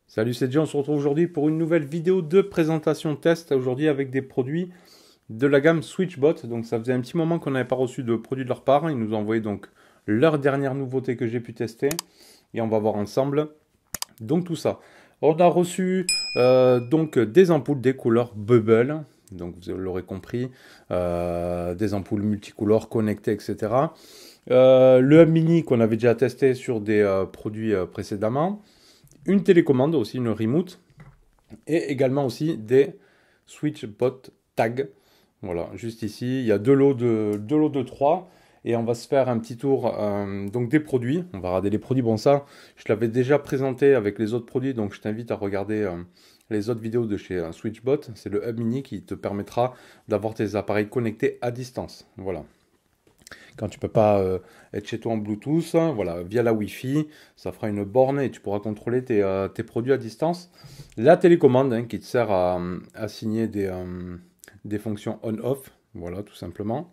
Salut, c'est Jay, on se retrouve aujourd'hui pour une nouvelle vidéo de présentation test, aujourd'hui avec des produits de la gamme SwitchBot. Donc ça faisait un petit moment qu'on n'avait pas reçu de produits de leur part, ils nous ont envoyé donc leur dernière nouveauté que j'ai pu tester et on va voir ensemble donc tout ça. On a reçu donc des ampoules des couleurs Bubble, donc vous l'aurez compris, des ampoules multicolores connectées, etc. Le Hub Mini qu'on avait déjà testé sur des produits précédemment. Une télécommande aussi, une remote, et également aussi des SwitchBot tags. Voilà, juste ici, il y a deux lots de 3, et on va se faire un petit tour donc des produits. On va regarder les produits. Bon, ça, je l'avais déjà présenté avec les autres produits, donc je t'invite à regarder les autres vidéos de chez SwitchBot. C'est le Hub Mini qui te permettra d'avoir tes appareils connectés à distance. Voilà. Quand tu peux pas être chez toi en Bluetooth, voilà, via la Wi-Fi, ça fera une borne et tu pourras contrôler tes produits à distance. La télécommande qui te sert à assigner des fonctions on-off, voilà, tout simplement.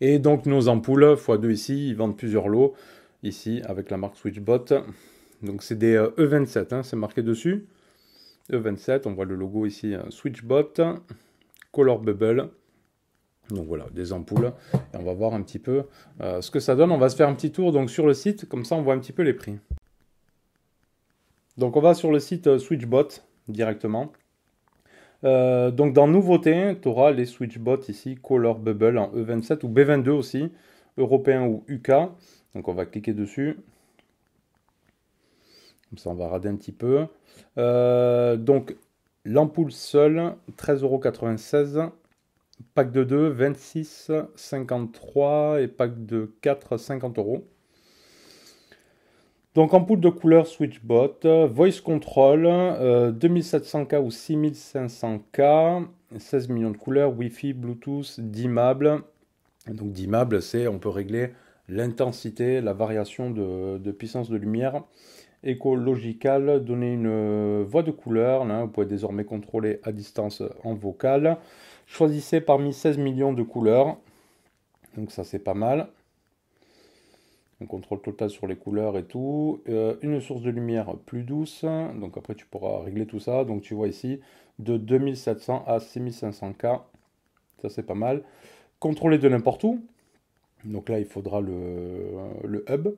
Et donc nos ampoules x2 ici, ils vendent plusieurs lots, ici, avec la marque SwitchBot. Donc c'est des E27, c'est marqué dessus. E27, on voit le logo ici, SwitchBot, Color Bubble. Donc voilà, des ampoules, et on va voir un petit peu ce que ça donne. On va se faire un petit tour donc, sur le site, comme ça on voit un petit peu les prix. Donc on va sur le site SwitchBot directement. Donc dans Nouveautés, tu auras les SwitchBot ici, Color Bubble en E27 ou B22 aussi, européen ou UK. Donc on va cliquer dessus. Comme ça on va regarder un petit peu. Donc l'ampoule seule, 13,96 €. Pack de 2, 26,53 et pack de 4, 50 €. Donc ampoule de couleur SwitchBot, Voice Control, 2700K ou 6500K, 16 millions de couleurs, Wi-Fi, Bluetooth, dimmable. Donc dimmable, c'est on peut régler l'intensité, la variation de puissance de lumière. Écological, donner une voix de couleur, là, vous pouvez désormais contrôler à distance en vocal. Choisissez parmi 16 millions de couleurs, donc ça c'est pas mal. Un contrôle total sur les couleurs et tout. Une source de lumière plus douce, donc après tu pourras régler tout ça. Donc tu vois ici, de 2700 à 6500K, ça c'est pas mal. Contrôler de n'importe où, donc là il faudra le hub.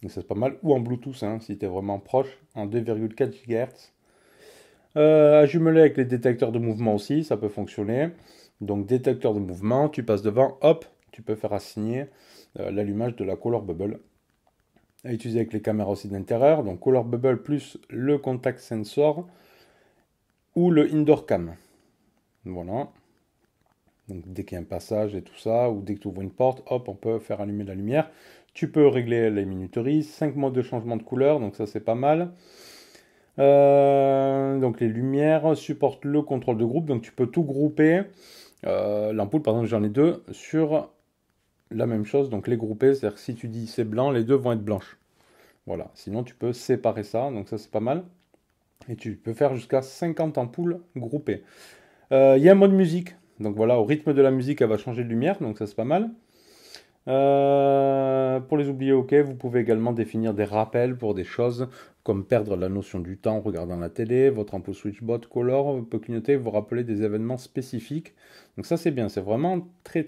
Donc c'est pas mal, ou en Bluetooth, si tu es vraiment proche, en 2,4 GHz. À jumeler avec les détecteurs de mouvement aussi, ça peut fonctionner. Donc détecteur de mouvement, tu passes devant, hop, tu peux faire assigner l'allumage de la Color Bubble. À utiliser avec les caméras aussi d'intérieur, donc Color Bubble plus le Contact Sensor ou le Indoor Cam. Voilà. Donc dès qu'il y a un passage et tout ça, ou dès que tu ouvres une porte, hop, on peut faire allumer la lumière. Tu peux régler les minuteries, 5 modes de changement de couleur, donc ça c'est pas mal. Donc les lumières supportent le contrôle de groupe, donc tu peux tout grouper. L'ampoule, par exemple, j'en ai deux sur la même chose, donc les grouper, c'est-à-dire que si tu dis c'est blanc, les deux vont être blanches. Voilà, sinon tu peux séparer ça, donc ça c'est pas mal. Et tu peux faire jusqu'à 50 ampoules groupées. Il y a un mode musique, donc voilà, au rythme de la musique, elle va changer de lumière, donc ça c'est pas mal. Pour les oublier, ok, vous pouvez également définir des rappels pour des choses comme perdre la notion du temps en regardant la télé. Votre ampoule SwitchBot Color peut clignoter et vous rappeler des événements spécifiques. Donc ça c'est bien, c'est vraiment très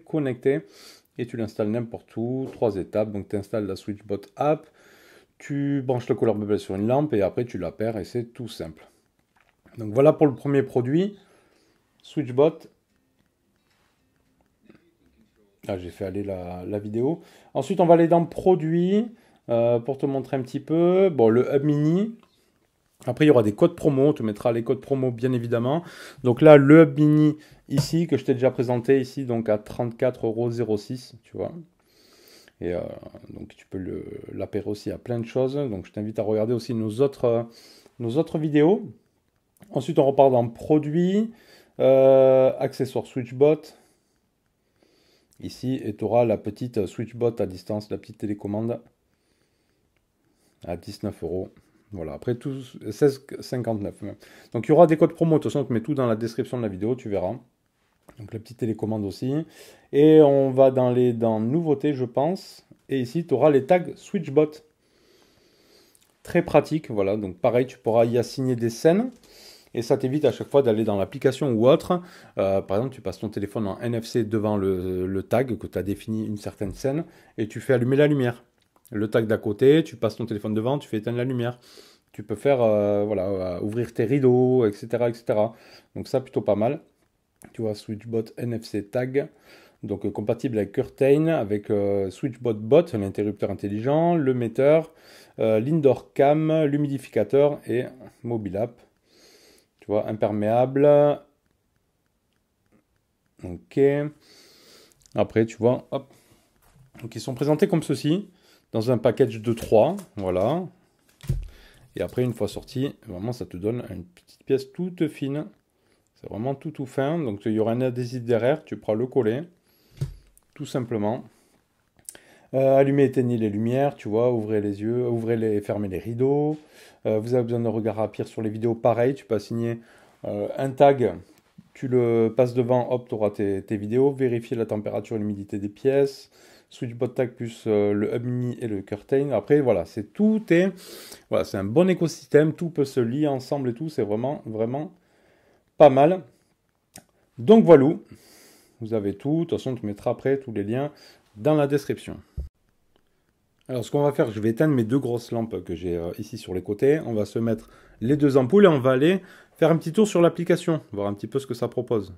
connecté et tu l'installes n'importe où. 3 étapes, donc tu installes la SwitchBot app, tu branches le Color Bubble sur une lampe et après tu la perds et c'est tout simple. Donc voilà pour le premier produit, SwitchBot. Ah, j'ai fait aller la vidéo. Ensuite, on va aller dans produits pour te montrer un petit peu. Bon, le Hub Mini. Après, il y aura des codes promo. On te mettra les codes promo, bien évidemment. Donc là, le Hub Mini, ici, que je t'ai déjà présenté, ici, donc à 34,06 €, tu vois. Et donc, tu peux l'appairer aussi à plein de choses. Donc, je t'invite à regarder aussi nos autres vidéos. Ensuite, on repart dans produits, accessoires SwitchBot. Ici, et tu auras la petite SwitchBot à distance, la petite télécommande à 19 €. Voilà, après tout, 16,59 €. Donc il y aura des codes promo, de toute façon, on te met tout dans la description de la vidéo, tu verras. Donc la petite télécommande aussi. Et on va dans nouveautés, je pense. Et ici, tu auras les tags SwitchBot. Très pratique, voilà. Donc pareil, tu pourras y assigner des scènes. Et ça t'évite à chaque fois d'aller dans l'application ou autre. Par exemple, tu passes ton téléphone en NFC devant le tag que tu as défini une certaine scène. Et tu fais allumer la lumière. Le tag d'à côté, tu passes ton téléphone devant, tu fais éteindre la lumière. Tu peux faire, voilà, ouvrir tes rideaux, etc., etc. Donc ça, plutôt pas mal. Tu vois, SwitchBot NFC Tag, donc compatible avec Curtain, avec SwitchBot Bot, l'interrupteur intelligent, le metteur, l'Indoor Cam, l'humidificateur et Mobile App. Tu vois, imperméable. Ok. Après, tu vois, hop. Donc ils sont présentés comme ceci, dans un package de 3, voilà. Et après, une fois sorti, vraiment, ça te donne une petite pièce toute fine. C'est vraiment tout fin. Donc il y aura un adhésif derrière, tu pourras le coller. Tout simplement. Allumer et éteindre les lumières, tu vois, ouvrez les yeux, et fermez les rideaux. Vous avez besoin de regard rapide sur les vidéos, pareil, tu peux assigner un tag, tu le passes devant, hop, tu auras tes vidéos. Vérifier la température et l'humidité des pièces. SwitchBot Tag plus le Hub Mini et le Curtain. Après, voilà, voilà, c'est un bon écosystème, tout peut se lier ensemble et tout, c'est vraiment, vraiment pas mal. Donc voilà, vous avez tout. De toute façon, tu mettras après tous les liens dans la description. Alors, ce qu'on va faire, je vais éteindre mes deux grosses lampes que j'ai ici sur les côtés. On va se mettre les deux ampoules et on va aller faire un petit tour sur l'application, voir un petit peu ce que ça propose.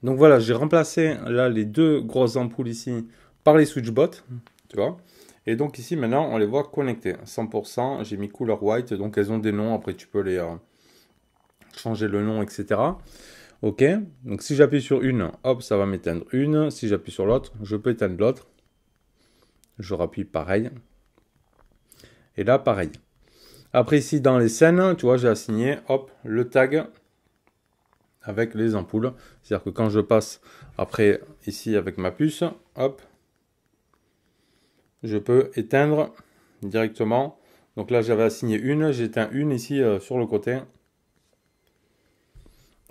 Donc voilà, j'ai remplacé là les deux grosses ampoules ici par les SwitchBot, tu vois. Et donc ici, maintenant, on les voit connectées. 100%, j'ai mis couleur white, donc elles ont des noms. Après, tu peux les changer le nom, etc. Ok, donc si j'appuie sur une, hop, ça va m'éteindre une. Si j'appuie sur l'autre, je peux éteindre l'autre. Je rappuie pareil. Et là, pareil. Après, ici, dans les scènes, tu vois, j'ai assigné, hop, le tag avec les ampoules. C'est-à-dire que quand je passe après, ici, avec ma puce, hop, je peux éteindre directement. Donc là, j'avais assigné une, j'éteins une ici sur le côté.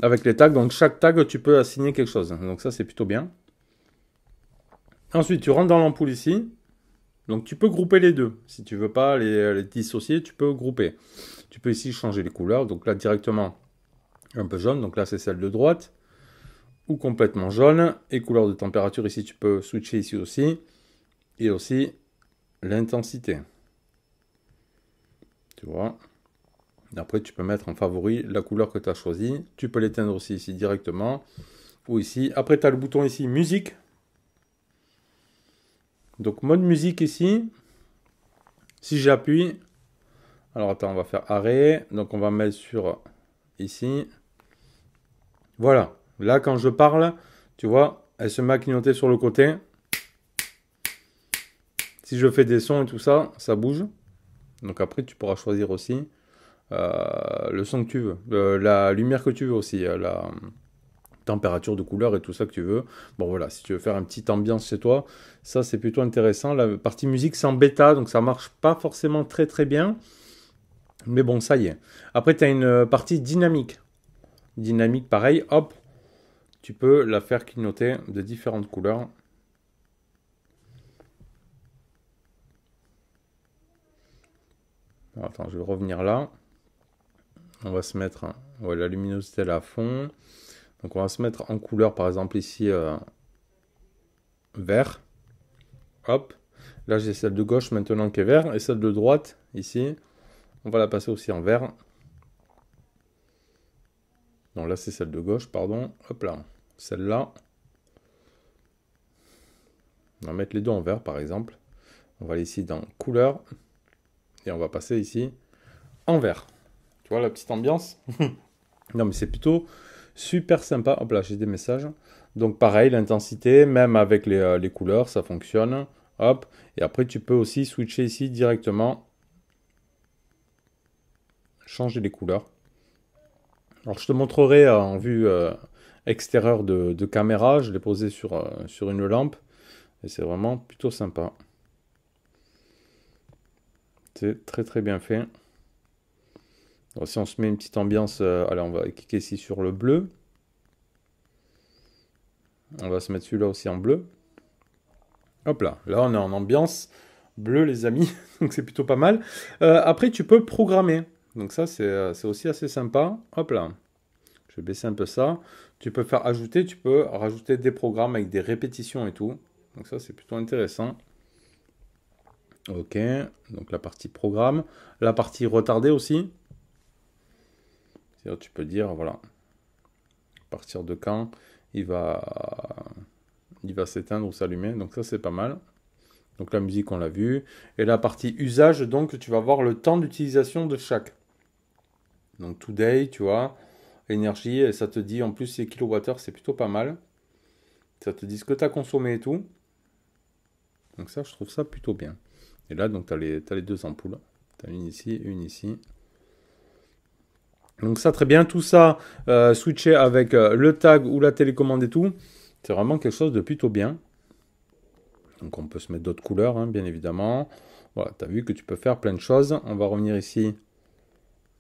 Avec les tags, donc chaque tag, tu peux assigner quelque chose. Donc ça, c'est plutôt bien. Ensuite, tu rentres dans l'ampoule ici. Donc tu peux grouper les deux. Si tu veux pas les dissocier, tu peux grouper. Tu peux ici changer les couleurs. Donc là, directement, un peu jaune. Donc là, c'est celle de droite. Ou complètement jaune. Et couleur de température, ici, tu peux switcher ici aussi. Et aussi l'intensité. Tu vois. Après, tu peux mettre en favori la couleur que tu as choisie. Tu peux l'éteindre aussi ici directement. Ou ici. Après, tu as le bouton ici, musique. Donc, mode musique ici. Si j'appuie. Alors, attends, on va faire arrêt. Donc, on va mettre sur ici. Voilà. Là, quand je parle, tu vois, elle se met à clignoter sur le côté. Si je fais des sons et tout ça, ça bouge. Donc, après, tu pourras choisir aussi le son que tu veux. La lumière que tu veux aussi. La température de couleur et tout ça que tu veux. Bon voilà, si tu veux faire une petite ambiance chez toi, ça c'est plutôt intéressant. La partie musique c'est en bêta, donc ça marche pas forcément très bien. Mais bon, ça y est. Après, tu as une partie dynamique. Dynamique, pareil, hop, tu peux la faire clignoter de différentes couleurs. Attends, je vais revenir là. On va se mettre, ouais, la luminosité là à fond. Donc on va se mettre en couleur, par exemple ici, vert. Hop. Là j'ai celle de gauche maintenant qui est vert. Et celle de droite, ici, on va la passer aussi en vert. Non, là c'est celle de gauche, pardon. Hop là. Celle-là. On va mettre les deux en vert, par exemple. On va aller ici dans couleur. Et on va passer ici en vert. Tu vois la petite ambiance? Non, mais c'est plutôt super sympa. Hop là, j'ai des messages. Donc pareil, l'intensité, même avec les couleurs, ça fonctionne. Hop. Et après, tu peux aussi switcher ici directement. Changer les couleurs. Alors, je te montrerai en vue extérieure de caméra. Je l'ai posé sur une lampe. Et c'est vraiment plutôt sympa. C'est très bien fait. Alors, si on se met une petite ambiance, allez, on va cliquer ici sur le bleu. On va se mettre celui-là aussi en bleu. Hop là, là on est en ambiance bleue les amis, donc c'est plutôt pas mal. Après tu peux programmer, donc ça c'est aussi assez sympa. Hop là, je vais baisser un peu ça. Tu peux faire ajouter, tu peux rajouter des programmes avec des répétitions et tout. Donc ça c'est plutôt intéressant. Ok, donc la partie programme. La partie retardée aussi. Tu peux dire, voilà, à partir de quand il va s'éteindre ou s'allumer. Donc ça c'est pas mal. Donc la musique on l'a vu. Et la partie usage, donc tu vas voir le temps d'utilisation de chaque. Donc today, tu vois, énergie, et ça te dit en plus c'est kilowattheures, c'est plutôt pas mal. Ça te dit ce que tu as consommé et tout. Donc ça je trouve ça plutôt bien. Et là donc tu as les deux ampoules. Tu as une ici, une ici. Donc ça très bien, tout ça switché avec le tag ou la télécommande et tout. C'est vraiment quelque chose de plutôt bien. Donc on peut se mettre d'autres couleurs, hein, bien évidemment. Voilà, tu as vu que tu peux faire plein de choses. On va revenir ici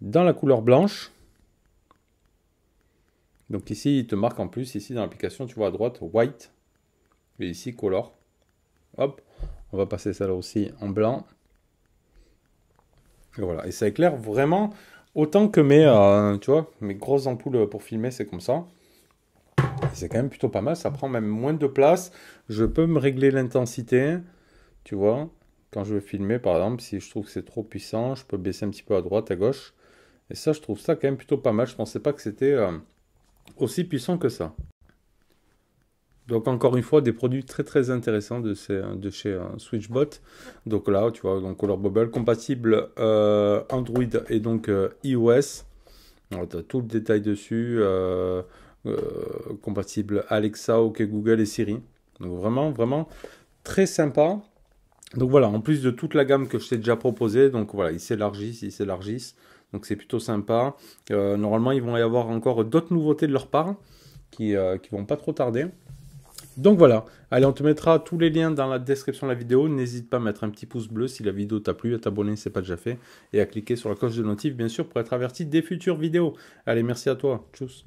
dans la couleur blanche. Donc ici, il te marque en plus, ici dans l'application, tu vois à droite, white. Et ici, color. Hop, on va passer ça là aussi en blanc. Et voilà, et ça éclaire vraiment autant que tu vois, mes grosses ampoules pour filmer, c'est comme ça. C'est quand même plutôt pas mal, ça prend même moins de place. Je peux me régler l'intensité, tu vois. Quand je veux filmer, par exemple, si je trouve que c'est trop puissant, je peux baisser un petit peu à droite, à gauche. Et ça, je trouve ça quand même plutôt pas mal. Je pensais pas que c'était aussi puissant que ça. Donc encore une fois, des produits très très intéressants de chez Switchbot. Donc là, tu vois, donc Color Bubble, compatible Android et donc iOS. Tu as tout le détail dessus. Compatible Alexa, OK Google et Siri. Donc vraiment, vraiment très sympa. Donc voilà, en plus de toute la gamme que je t'ai déjà proposée, donc voilà, ils s'élargissent. Donc c'est plutôt sympa. Normalement, ils vont y avoir encore d'autres nouveautés de leur part qui vont pas trop tarder. Donc voilà, allez, on te mettra tous les liens dans la description de la vidéo. N'hésite pas à mettre un petit pouce bleu si la vidéo t'a plu, à t'abonner si ce n'est pas déjà fait, et à cliquer sur la cloche de notif, bien sûr, pour être averti des futures vidéos. Allez, merci à toi. Tchuss.